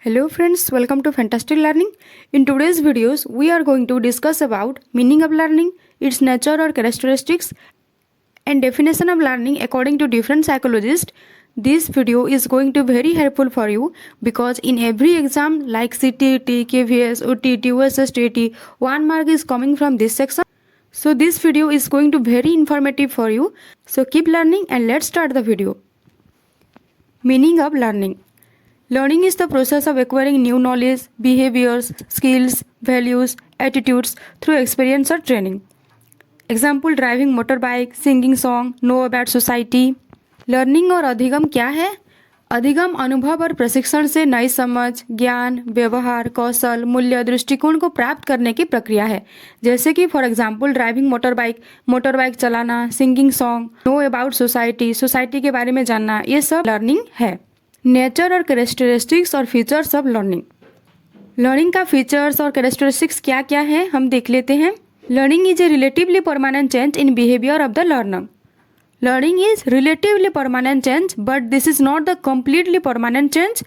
Hello friends, welcome to Fantastic Learning. In today's videos, we are going to discuss about meaning of learning, its nature or characteristics, and definition of learning according to different psychologists. This video is going to be very helpful for you because in every exam like CTET, KVS, OTET, USSTET, 1 mark is coming from this section. So this video is going to be very informative for you. So keep learning and let's start the video. Meaning of learning. Learning is the process of acquiring new knowledge, behaviors, skills, values, attitudes through experience or training. Example, driving motorbike, singing song, know about society. Learning और अधिगम क्या है? अधिगम अनुभव और प्रशिक्षण से नई समझ, ज्ञान, व्यवहार, कौशल, मूल्य, दृष्टिकोण को प्राप्त करने की प्रक्रिया है. जैसे कि फॉर एग्जाम्पल ड्राइविंग मोटरबाइक चलाना, singing song, know about society के बारे में जानना, ये सब लर्निंग है. नेचर और कैरेक्टरिस्टिक्स और फीचर्स ऑफ लर्निंग. लर्निंग का फीचर्स और कैरेक्टरिस्टिक्स क्या क्या है हम देख लेते हैं. Learning is A relatively permanent change in behaviour of the learner. Learning is relatively permanent change but this is not the completely permanent change.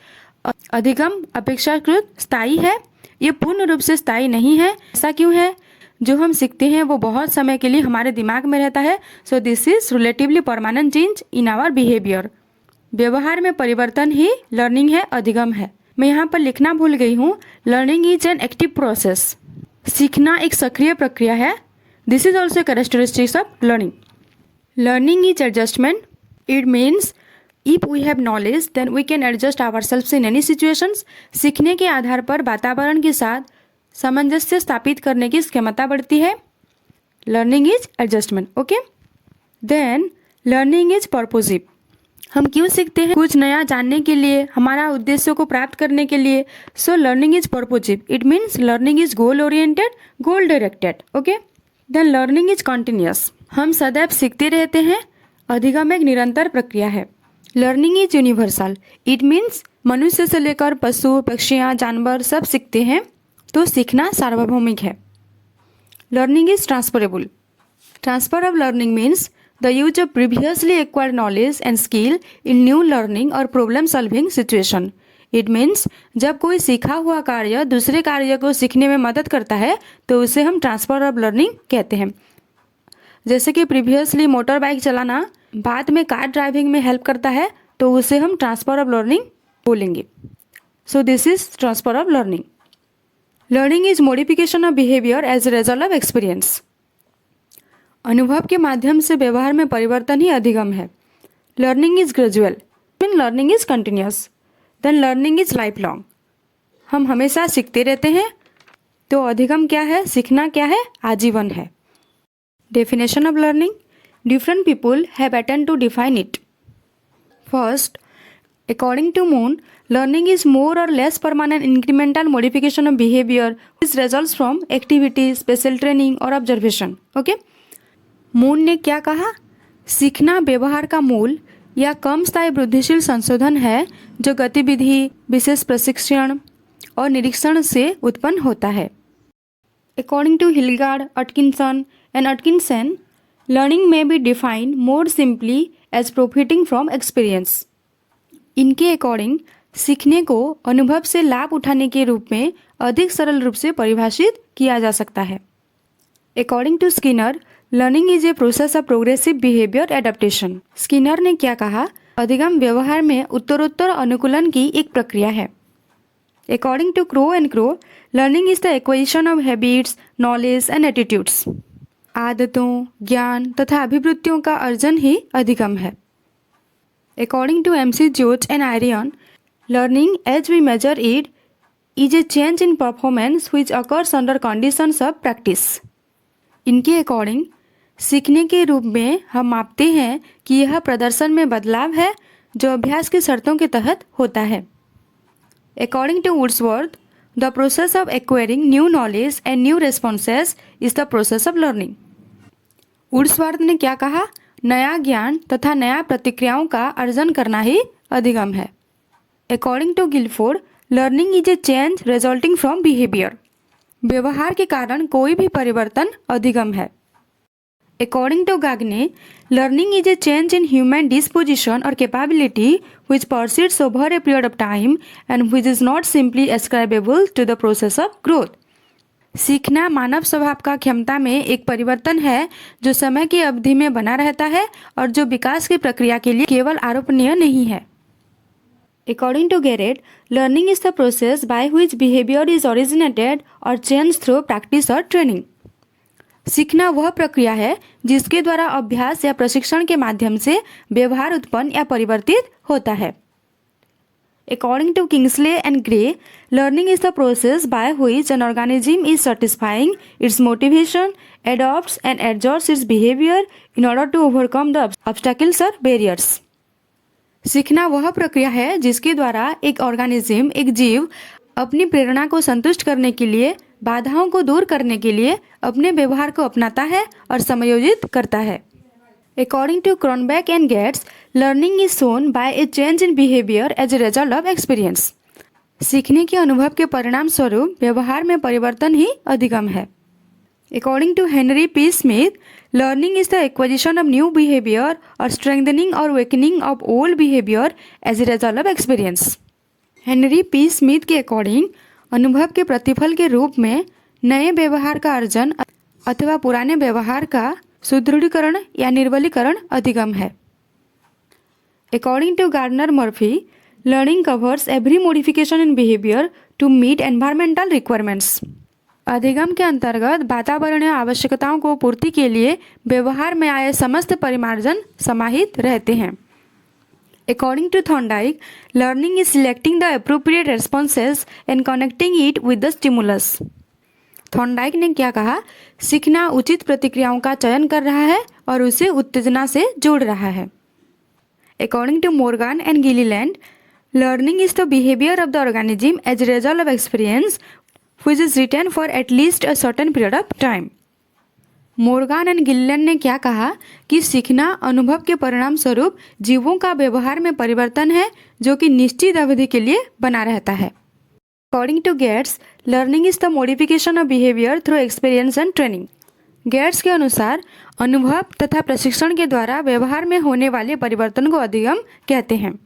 अधिगम अपेक्षाकृत स्थायी है, ये पूर्ण रूप से स्थायी नहीं है. ऐसा क्यों है? जो हम सीखते हैं वो बहुत समय के लिए हमारे दिमाग में रहता है. So this is relatively permanent change in our behaviour. व्यवहार में परिवर्तन ही लर्निंग है, अधिगम है. मैं यहाँ पर लिखना भूल गई हूँ. Learning is an active process. सीखना एक सक्रिय प्रक्रिया है. This is also characteristics of learning. Learning is adjustment. It means if we have knowledge then we can adjust ourselves in any situations. सीखने के आधार पर वातावरण के साथ सामंजस्य स्थापित करने की क्षमता बढ़ती है. Learning is adjustment. Okay. Then learning is purposive. हम क्यों सीखते हैं? कुछ नया जानने के लिए, हमारा उद्देश्यों को प्राप्त करने के लिए. So learning is purposive. It means learning is goal oriented, goal directed. Okay. Then learning is continuous. हम सदैव सीखते रहते हैं. अधिगम एक निरंतर प्रक्रिया है. Learning is universal. It means मनुष्य से लेकर पशु, पक्षियाँ, जानवर सब सीखते हैं. तो सीखना सार्वभौमिक है. Learning is transferable. Transfer of learning means the use of previously acquired knowledge and skill in new learning or problem solving situation. It means जब कोई सीखा हुआ कार्य दूसरे कार्य को सीखने में मदद करता है तो उसे हम ट्रांसफर ऑफ लर्निंग कहते हैं. जैसे कि प्रीवियसली मोटर बाइक चलाना बाद में कार ड्राइविंग में हेल्प करता है तो उसे हम ट्रांसफर ऑफ लर्निंग बोलेंगे. So this is transfer of learning. Learning is modification of behaviour as a result of experience. अनुभव के माध्यम से व्यवहार में परिवर्तन ही अधिगम है. Learning is gradual. Learning is continuous. Then learning is lifelong. हम हमेशा सीखते रहते हैं. तो अधिगम क्या है? सीखना क्या है? आजीवन है. Definition of learning. Different people have attempt to define it. First, according to Moon, learning is more or less permanent incremental modification of behavior which results from activity, special training or observation. Okay? Moon ने क्या कहा? सीखना व्यवहार का मूल या कम स्थायी वृद्धिशील संशोधन है जो गतिविधि, विशेष प्रशिक्षण और निरीक्षण से उत्पन्न होता है. According to Hilgard, Atkinson and Atkinson, learning may be defined more simply as profiting from experience. इनके अकॉर्डिंग सीखने को अनुभव से लाभ उठाने के रूप में अधिक सरल रूप से परिभाषित किया जा सकता है. According to Skinner, learning is a process of progressive behaviour adaptation. Skinner ने क्या कहा? अधिगम व्यवहार में उत्तरोत्तर अनुकूलन की एक प्रक्रिया है. According to Crow and Crow, learning is the acquisition of habits, knowledge and attitudes. आदतों, ज्ञान तथा अभिवृत्तियों का अर्जन ही अधिगम है. According to MC George and Arion, learning as we measure it is a change in performance which occurs under conditions of practice. इनके अकॉर्डिंग सीखने के रूप में हम मापते हैं कि यह प्रदर्शन में बदलाव है जो अभ्यास की शर्तों के तहत होता है. According to Woodworth, the process of acquiring new knowledge and new responses is the process of learning. Woodworth ने क्या कहा? नया ज्ञान तथा नया प्रतिक्रियाओं का अर्जन करना ही अधिगम है. According to Guilford, learning is a change resulting from behaviour. व्यवहार के कारण कोई भी परिवर्तन अधिगम है. According to Gagne, learning is a change in human disposition or capability which persists over a period of time and which is not simply ascribable to the process of growth. सीखना मानव स्वभाव का क्षमता में एक परिवर्तन है जो समय की अवधि में बना रहता है और जो विकास की प्रक्रिया के लिए केवल आरोपनीय नहीं है. According to Garrett, learning is the process by which behavior is originated or changed through practice or training. सीखना वह प्रक्रिया है जिसके द्वारा अभ्यास या प्रशिक्षण के माध्यम से व्यवहार उत्पन्न या परिवर्तित होता है. According to Kingsley and Gray, learning is the process by which an organism is satisfying its motivation, adopts and adjusts its behavior in order to overcome the obstacles or barriers. सीखना वह प्रक्रिया है जिसके द्वारा एक ऑर्गेनिज्म, एक जीव अपनी प्रेरणा को संतुष्ट करने के लिए, बाधाओं को दूर करने के लिए अपने व्यवहार को अपनाता है और समायोजित करता है. According to Cronbach and Getz, learning is shown by a change in behavior as a result of experience. सीखने के अनुभव के परिणाम स्वरूप व्यवहार में परिवर्तन ही अधिगम है. According to Henry P. Smith, learning is the acquisition of new behavior or strengthening or weakening of old behavior as a result of experience. Henry P. Smith के अकॉर्डिंग अनुभव के प्रतिफल के रूप में नए व्यवहार का अर्जन अथवा पुराने व्यवहार का सुदृढ़ीकरण या निर्बलीकरण अधिगम है. According to Gardner Murphy, learning covers every modification in behavior to meet environmental requirements. अधिगम के अंतर्गत वातावरणीय आवश्यकताओं को पूर्ति के लिए व्यवहार में आए समस्त परिमार्जन समाहित रहते हैं. According to Thorndike, learning is selecting the appropriate responses and connecting it with the stimulus. Thorndike ने क्या कहा? सीखना उचित प्रतिक्रियाओं का चयन कर रहा है और उसे उत्तेजना से जोड़ रहा है. According to Morgan and Gilliland, learning is the behavior of the organism as a result of experience which is retained for at least a certain period of time. Morgan and Gilliland ने क्या कहा कि सीखना अनुभव के परिणाम स्वरूप जीवों का व्यवहार में परिवर्तन है जो कि निश्चित अवधि के लिए बना रहता है. According to Getz, learning is the modification of behavior through experience and training. Gates के अनुसार अनुभव तथा प्रशिक्षण के द्वारा व्यवहार में होने वाले परिवर्तन को अधिगम कहते हैं.